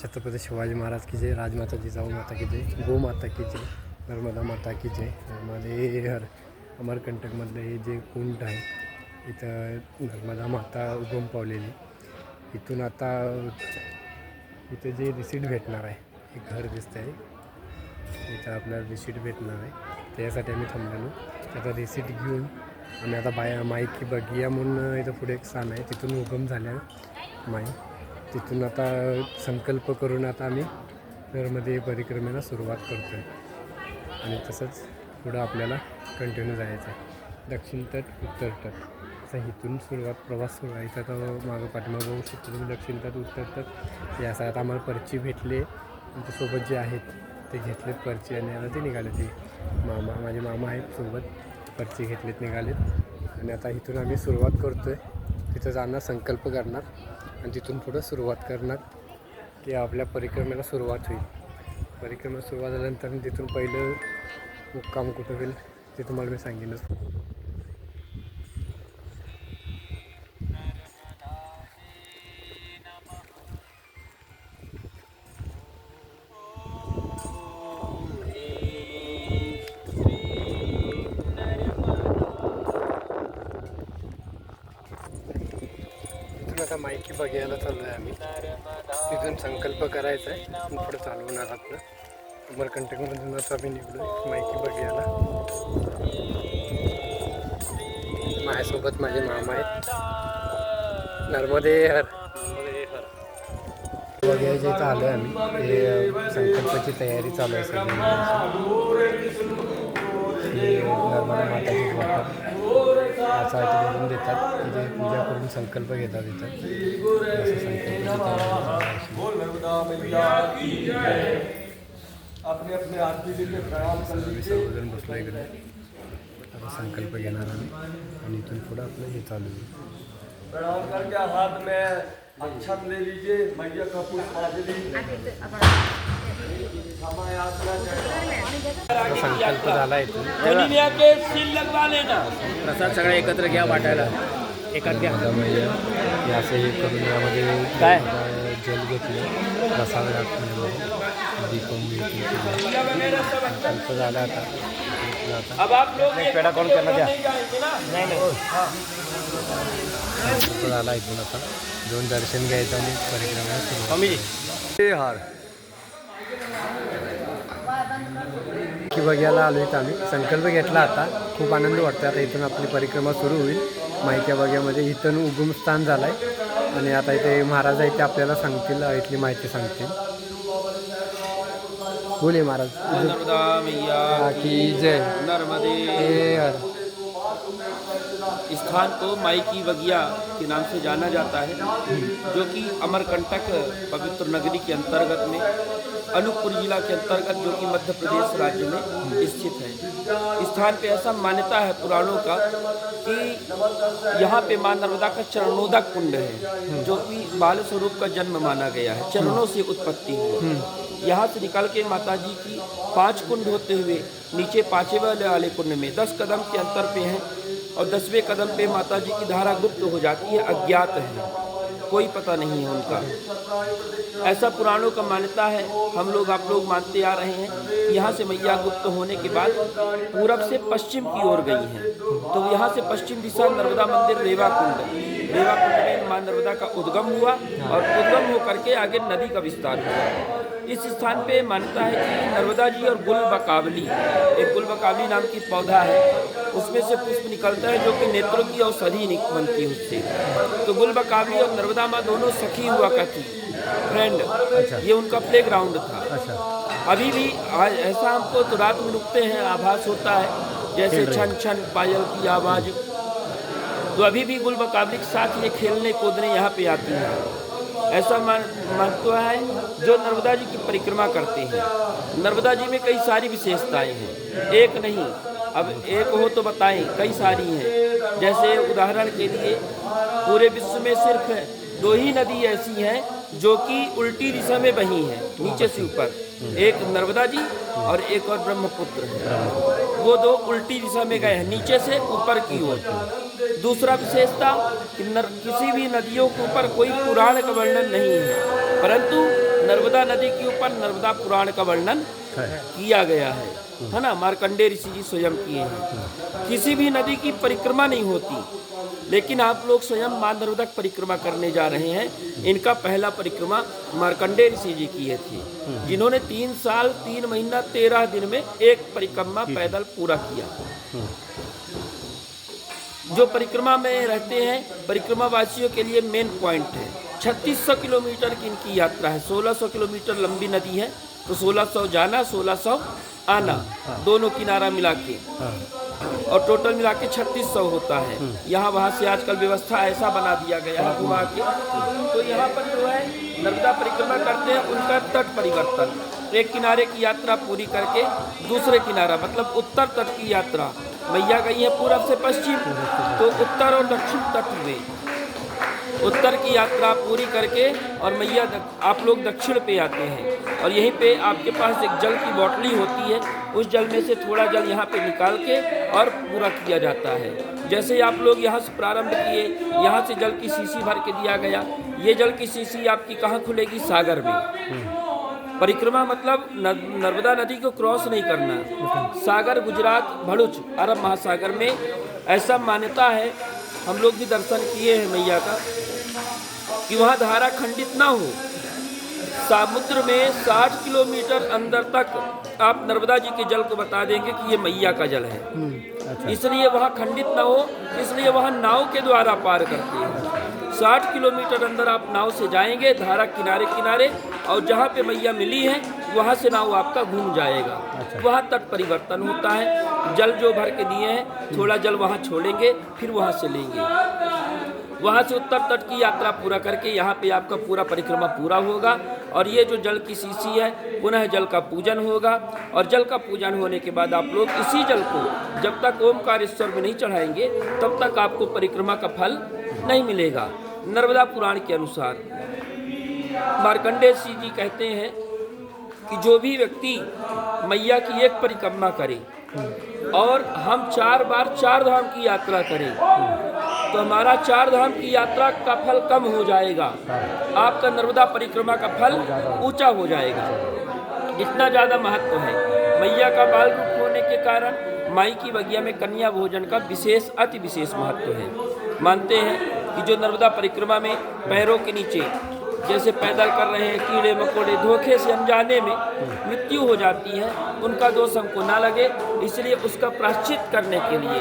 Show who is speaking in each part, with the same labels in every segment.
Speaker 1: छत्रपती शिवाजी महाराज की जय, राजमाता जिजाऊ माता की जय, गो माता की जय, नर्मदा माता की जय. नर्मदे हर. अमरकंटकमधलं हे जे कुंड आहे इथं नर्मदा माता उगम पावलेली. इथून आता इथं जे रिसीट भेटणार आहे, एक घर दिसतं आहे, इथं आपल्याला रिसीट भेटणार आहे. त्यासाठी आम्ही थांबलेलो. त्याचा रिसीट घेऊन आम्ही आता माईकी बगिया म्हणून इथं पुढे एक स्थान आहे, तिथून उगम झाल्या माई. तिथून आता संकल्प करून आता आम्ही नर्मदे परिक्रमेला सुरुवात करतो आहे. आणि तसंच पुढं आपल्याला कंटिन्यू जायचं आहे. दक्षिण तट, उत्तर तट असं इथून प्रवास सुरू आहे. इथं तर मागं पाठीमागं बघू शकतो तुम्ही, दक्षिण तट, उत्तर तट या साईड आम्हाला पर्ची भेटले. आमच्यासोबत जे आहेत ते घेतलेत पर्ची आणि आता ते निघाले. ते माझे मामा आहेत सोबत, पर्ची घेतलेत, निघालेत. आणि आता इथून आम्ही सुरुवात करतो आहे. तिथं जाणार, संकल्प करणार आणि तिथून पुढं सुरुवात करणार की आपल्या परिक्रमेला सुरुवात होईल. परिक्रमेला सुरुवात झाल्यानंतर तिथून पहिलं मुक्काम कुठं होईल ते तुम्हाला मी सांगेनच. आता माईकी बघायला चाललो आहे आम्ही. तिथून संकल्प करायचा आहे, पुढं चालवणार आपलं. अमरकंटकमधून आता आम्ही निघलो माईकी बघायला. माझ्यासोबत माझे मामा आहेत. नर्मदे हर. बघायच्या इथं आलो आहे आम्ही. हे संकल्पाची तयारी चालू आहे सगळी. नर्मदा माताची वापर याचा करून देतात, तिथे पूजा करून संकल्प घेतात. इथं सर्वजण बसलो इकडे. आता संकल्प घेणार आम्ही आणि इथून पुढं आपलं हे चालू आहे.
Speaker 2: प्रणाम करके हाथ में अक्षत ले लीजिए, मैया का पुष्प
Speaker 1: संकल्प झाला इथून.
Speaker 3: प्रसाद सगळा एकत्र घ्या वाटायला. एकात घ्या.
Speaker 1: मैया हे असं हे करून यामध्ये
Speaker 3: काय
Speaker 1: जल घेतले, प्रसाद घातले, दीपम संकल्प झाला. आता
Speaker 3: पेढा कोण त्यांना द्या.
Speaker 1: संकल्प झाला इथून. आता दोन दर्शन घ्यायचं आणि परिक्रमेला सुरुवात.
Speaker 2: हार
Speaker 1: की बघायला आलो इथं आम्ही. संकल्प घेतला. आता खूप आनंद वाटतो. आता इथून आपली परिक्रमा सुरू होईल. माईच्या बग्यामध्ये इथून उगमस्थान झालं आहे आणि आता इथे महाराज आहेत, ते आपल्याला सांगतील, इथली माहिती सांगतील. बोले महाराज.
Speaker 3: नर्मदा मैया
Speaker 1: की जय.
Speaker 3: नर्मदे हर. स्थान को माईकी बगिया के नाम से जाना जाता है, जो कि अमरकंटक पवित्र नगरी के अंतर्गत में अनूपपुर जिला के अंतर्गत, जो कि मध्य प्रदेश राज्य में स्थित है. स्थान पे ऐसा मान्यता है पुराणों का कि यहाँ पे माँ नर्मदा का चरणोदक कुंड है, जो कि बाल स्वरूप का जन्म माना गया है. चरणों से उत्पत्ति हुई. यहाँ से निकल के माता जी की 5 कुंड होते हुए नीचे 5वें वाले कुंड में 10 कदम के अंतर पे हैं और 10वें कदम पे माता जी की धारा गुप्त हो जाती है, अज्ञात है, कोई पता नहीं है उनका. ऐसा पुराणों का मान्यता है. हम लोग आप लोग मानते आ रहे हैं. यहाँ से मैया गुप्त होने के बाद पूरब से पश्चिम की ओर गई हैं. तो यहाँ से पश्चिम दिशा नर्मदा मंदिर रेवा कुंड में माँ नर्मदा का उद्गम हुआ और उद्गम होकर के आगे नदी का विस्तार हुआ. इस स्थान पे मान्यता है कि नर्मदा जी और गुलबकावली, एक गुलबकावली नाम की पौधा है, उसमें से पुष्प निकलता है जो कि नेत्रों की औषधि बनती है उससे. तो गुलबकावली और नर्मदा माँ दोनों सखी हुआ करती, फ्रेंड. ये उनका प्ले ग्राउंड था. अभी भी आज ऐसा हमको तो रात में रुकते हैं आभास होता है, जैसे छन छन पायल की आवाज़. तो अभी भी गुलबकावली के साथ ये खेलने कूदने यहाँ पे आती हैं. ऐसा महत्व है जो नर्मदा जी की परिक्रमा करते हैं. नर्मदा जी में कई सारी विशेषताएं हैं, एक नहीं. अब एक हो तो बताएं, कई सारी हैं. जैसे उदाहरण के लिए पूरे विश्व में सिर्फ 2 ही नदी ऐसी हैं जो कि उल्टी दिशा में बही हैं, नीचे से ऊपर. एक नर्मदा जी और एक और ब्रह्मपुत्र है. वो 2 उल्टी दिशा में गए हैं, नीचे से ऊपर की ओर. दूसरा विशेषता कि किसी भी नदियों के ऊपर कोई पुराण का वर्णन नहीं है, परंतु नर्मदा नदी के ऊपर नर्मदा पुराण का वर्णन किया गया है ना, मार्कंडेय ऋषि जी स्वयं किए हैं। किसी भी नदी की परिक्रमा नहीं होती, लेकिन आप लोग स्वयं मां नर्मदा की परिक्रमा करने जा रहे हैं। इनका पहला परिक्रमा मार्कंडेय ऋषि जी किए थे, जिन्होंने 3 साल 3 महीना 13 दिन में एक परिक्रमा पैदल पूरा किया। जो परिक्रमा में रहते हैं, परिक्रमा वासियों के लिए मेन पॉइंट है। 3600 किलोमीटर की इनकी यात्रा है। 1600 किलोमीटर लंबी नदी है, तो 1600 जाना 1600 आना, दोनों किनारा मिला के, और टोटल मिला के 3600 होता है। यहाँ वहाँ से आजकल व्यवस्था ऐसा बना दिया गया है घुमा के, तो यहाँ पर जो है नर्मदा परिक्रमा करते हैं। उनका तट परिवर्तन, एक किनारे की यात्रा पूरी करके दूसरे किनारा, मतलब उत्तर तट की यात्रा। मैया गई है पूर्व से पश्चिम, तो उत्तर और दक्षिण तट में उत्तर की यात्रा पूरी करके और मैया आप लोग दक्षिण पे आते हैं। और यहीं पे आपके पास एक जल की बोतली होती है, उस जल में से थोड़ा जल यहाँ पे निकाल के और पूरा किया जाता है। जैसे ही आप लोग यहाँ से प्रारंभ किए, यहाँ से जल की शीशी भर के दिया गया। ये जल की शीशी आपकी कहाँ खुलेगी? सागर में। परिक्रमा मतलब नर्मदा नदी को क्रॉस नहीं करना। सागर, गुजरात, भरूच, अरब महासागर में ऐसा मान्यता है, हम लोग भी दर्शन किए हैं मैया का, कि वहाँ धारा खंडित ना हो। समुद्र में 60 किलोमीटर अंदर तक आप नर्मदा जी के जल को बता देंगे कि ये मैया का जल है। इसलिए वहाँ खंडित ना हो, इसलिए वहाँ नाव के द्वारा पार करते हैं। 60 किलोमीटर अंदर आप नाव से जाएंगे, धारा किनारे किनारे, और जहाँ पे मैया मिली है वहाँ से नाव आपका घूम जाएगा। वहाँ तट परिवर्तन होता है। जल जो भर के दिए हैं, थोड़ा जल वहाँ छोड़ेंगे, फिर वहाँ से लेंगे। वहाँ से उत्तर तट की यात्रा पूरा करके यहाँ पे आपका पूरा परिक्रमा पूरा होगा। और ये जो जल की शीशी है, पुनः जल का पूजन होगा। और जल का पूजन होने के बाद आप लोग इसी जल को जब तक ओमकारेश्वर में नहीं चढ़ाएंगे, तब तक आपको परिक्रमा का फल नहीं मिलेगा। नर्मदा पुराण के अनुसार मार्कंडेय ऋषि जी कहते हैं कि जो भी व्यक्ति मैया की एक परिक्रमा करे और हम 4 बार 4 धाम की यात्रा करें, तो हमारा 4 धाम की यात्रा का फल कम हो जाएगा, आपका नर्मदा परिक्रमा का फल ऊंचा हो जाएगा। इतना ज़्यादा महत्व है। मैया का बाल रूप होने के कारण माई की बगिया में कन्या भोजन का विशेष अति विशेष महत्व है। मानते हैं कि जो नर्मदा परिक्रमा में पैरों के नीचे जैसे पैदल कर रहे हैं कीड़े मकोड़े, धोखे से अनजाने में मृत्यु हो जाती है, उनका दोष हमको ना लगे, इसलिए उसका प्रायश्चित करने के लिए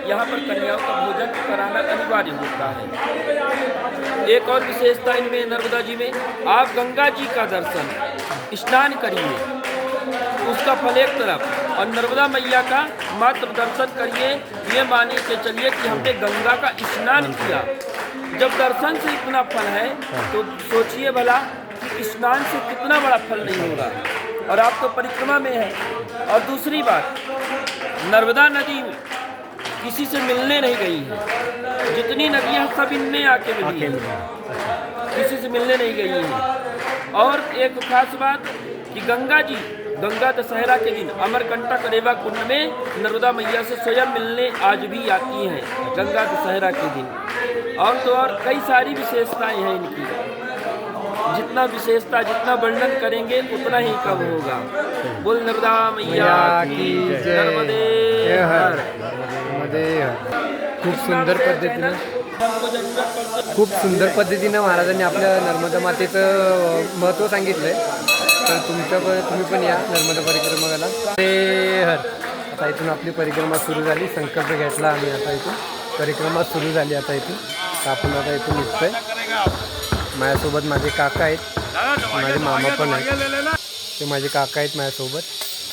Speaker 3: यहाँ पर कन्याओं का भोजन कराना अनिवार्य होता है। एक और विशेषता इनमें नर्मदा जी में, आप गंगा जी का दर्शन, स्नान करिए, उसका फल एक तरफ, और नर्मदा मैया का मात्र दर्शन करिए। ये मानिए के चलिए कि हमने गंगा का स्नान किया। जब दर्शन से इतना फल है, तो सोचिए भला कि स्नान से कितना बड़ा फल नहीं होगा। और आप तो परिक्रमा में है। और दूसरी बात, नर्मदा नदी किसी से मिलने नहीं गई है। जितनी नदियाँ सब इनमें आके मिली है, किसी से मिलने नहीं गई है। और एक खास बात कि गंगा दशहरा के दिन अमरकंटक रेवा कुंड में नर्मदा मैया से स्वयं मिलने आज भी आती हैं, गंगा दशहरा के दिन। और तो और कई सारी विशेषताएं हैं इनकी। जितना विशेषता, जितना वर्णन करेंगे उतना ही कम होगा। बोल नर्मदा मैया की जय, नर्मदे हर।
Speaker 1: खूप सुंदर पद्धतीनं महाराजांनी आपल्या नर्मदा मातेचं महत्त्व सांगितलंय। तर तुम्ही पण या नर्मदा परिक्रमाला ते हर। आता इथून आपली परिक्रमा सुरू झाली, संकल्प घेतला आम्ही, आता इथून परिक्रमा सुरू झाली। आता इथून आपण आता इथून निघतोय। माझ्यासोबत माझे काका आहेत, माझे मामा पण आहेत, ते माझे काका आहेत माझ्यासोबत,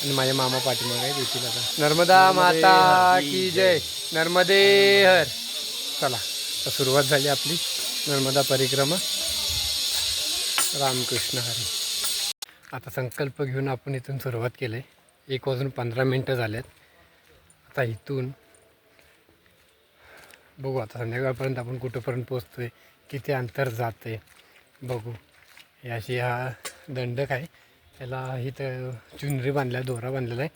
Speaker 1: आणि माझे मामा पाठीमागे आहेत, येतील आता। नर्मदा माता की जय, नर्मदे हर। चला, तर सुरुवात झाली आपली नर्मदा परिक्रमा। रामकृष्ण हरी। आता संकल्प घेऊन आपण इथून सुरुवात केली। 1:15 झालेत। आता इथून बघू, आता संध्याकाळपर्यंत आपण कुठंपर्यंत पोचतोय, किती अंतर जाते बघू। याशी हा दंडक आहे, त्याला इथं चुनरी बांधल्या, दोरा बांधलेला आहे,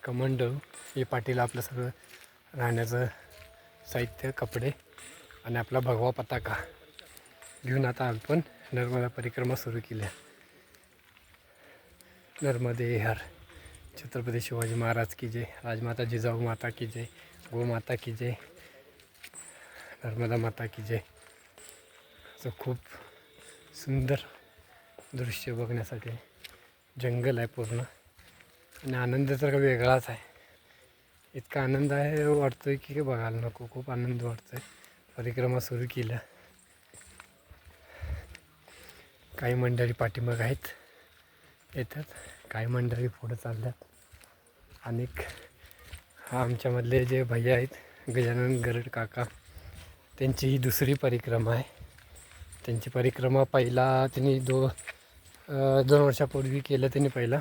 Speaker 1: कमंडलू, हे पाठीला आपलं सगळं राहण्याचं साहित्य, कपडे आणि आपला भगवा पताका घेऊन आता आपण नर्मदा परिक्रमा सुरू केली आहे। नर्मदे हर छत्रपती शिवाजी महाराज की जय, राजमाता जिजाऊ माता की जय, गो माता की जय, नर्मदा माता की जय. असं खूप सुंदर दृश्य बघण्यासाठी जंगल आहे पूर्ण आणि आनंद तर वेगळाच आहे. इतका आनंद आहे वाटतोय की बघायला नको. खूप आनंद वाटतोय. परिक्रमा सुरू केल्या. काही मंडळी पाठीमाग आहेत येतात, काही मंडळी पुढे चालल्यात. अनेक हा आमच्यामधले जे भैया आहेत गजानन गरड काका, त्यांची ही दुसरी परिक्रमा आहे. त्यांची परिक्रमा पहिला त्यांनी 2 वर्षापूर्वी केलं. त्यांनी पहिला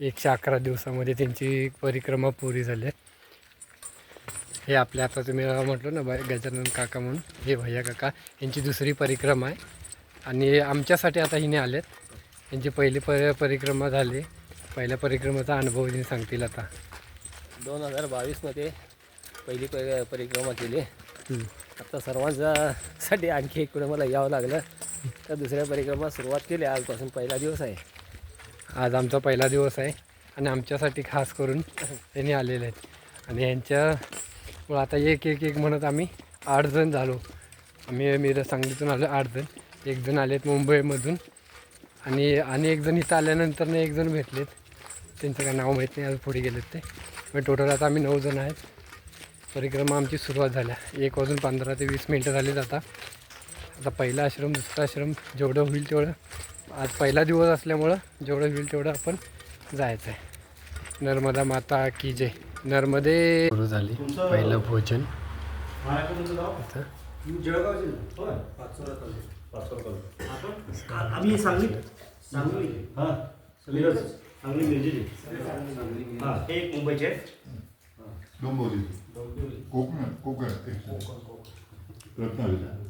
Speaker 1: 111 दिवसामध्ये त्यांची परिक्रमा पुरी झाली आहे. हे आपल्या आता तुम्ही म्हटलं ना गजानन काका म्हणून, हे भैया काका यांची दुसरी परिक्रमा आहे. आणि आमच्यासाठी आता हिने आलेत. यांची पहिली परिक्रमा झाली. पहिल्या परिक्रमाचा अनुभव हिने सांगतील आता.
Speaker 4: 2022मध्ये पहिली परिक्रमा केली. आता सर्वांसाठी आणखी एक मला यावं लागलं, तर दुसऱ्या परिक्रमा सुरुवात केली. आजपासून पहिला दिवस आहे.
Speaker 1: आज आमचा पहिला दिवस आहे आणि आमच्यासाठी खास करून त्यांनी आलेले आहेत. आणि यांच्यामुळं आता एक म्हणत आम्ही 8 जण झालो. आम्ही सांगलीतून आलो 8 जण. 1 जण आलेत मुंबईमधून आणि 1 जण इथं आल्यानंतर 1 जण भेटलेत. त्यांचं काय नाव माहीत नाही, आज पुढे गेलेत ते. मग टोटल आता आम्ही 9 जण आहेत. परिक्रमा आमची सुरुवात झाल्या. 1 वाजून 15 ते 20 मिनटं झालीत. आता पहिला आश्रम, दुसरा आश्रम, जेवढं होईल तेवढं. आज पहिला दिवस असल्यामुळं जेवढं होईल तेवढं आपण जायचं आहे. नर्मदा माता की जय. नर्मदे सुरू झाली. पहिलं भोजन इथं.
Speaker 5: आम्ही सांगली हां सांगली मिरजेचे हां हे एक मुंबईचे आहेत.
Speaker 6: डोंबिवली कोकण रत्नागिरी